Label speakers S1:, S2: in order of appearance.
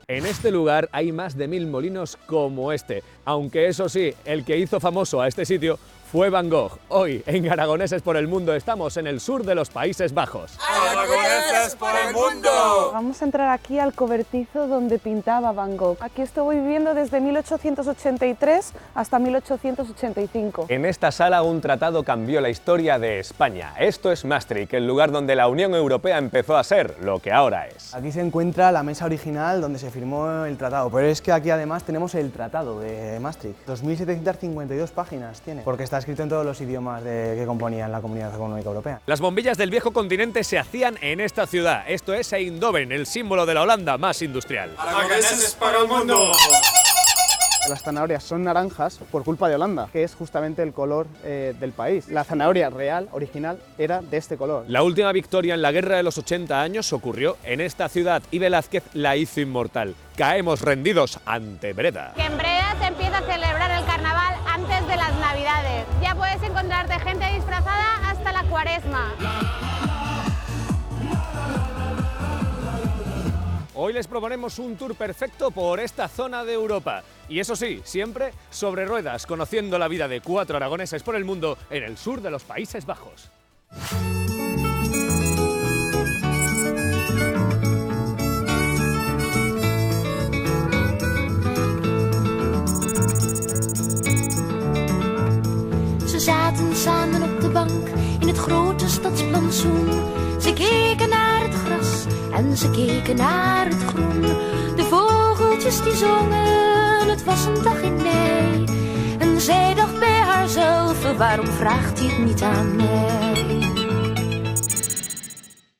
S1: En este lugar hay más de 1000 molinos como este, aunque eso sí, el que hizo famoso a este sitio fue Van Gogh. Hoy, en Aragoneses por el Mundo, estamos en el sur de los Países Bajos.
S2: ¡Aragoneses por el Mundo!
S3: Vamos a entrar aquí al cobertizo donde pintaba Van Gogh. Aquí estuvo viviendo desde 1883 hasta 1885.
S1: En esta sala un tratado cambió la historia de España. Esto es Maastricht, el lugar donde la Unión Europea empezó a ser lo que ahora es.
S4: Aquí se encuentra la mesa original donde se firmó el tratado, pero es que aquí además tenemos el tratado de Maastricht. 2752 páginas tiene, porque está escrito en todos los idiomas que componían la Comunidad Económica Europea.
S1: Las bombillas del viejo continente se hacían en esta ciudad. Esto es Eindhoven, el símbolo de la Holanda más industrial.
S2: ¡Aragoneses para el mundo!
S5: Las zanahorias son naranjas por culpa de Holanda, que es justamente el color del país. La zanahoria real, original, era de este color.
S1: La última victoria en la Guerra de los 80 años ocurrió en esta ciudad y Velázquez la hizo inmortal. Caemos rendidos ante Breda.
S6: Que en Breda se empieza a celebrar el carnaval antes de las Navidades. Ya puedes encontrarte gente disfrazada hasta la Cuaresma.
S1: Hoy les proponemos un tour perfecto por esta zona de Europa. Y eso sí, siempre sobre ruedas, conociendo la vida de 4 aragoneses por el mundo en el sur de los Países Bajos.
S7: Ze zaten samen op de bank in het grote stadsplantsoen. Ze keken naar het gras en ze keken naar het groen. De vogeltjes die zongen, het was een dag in mei. En zij dacht bij haarzelf, waarom vraagt hij het niet aan mij?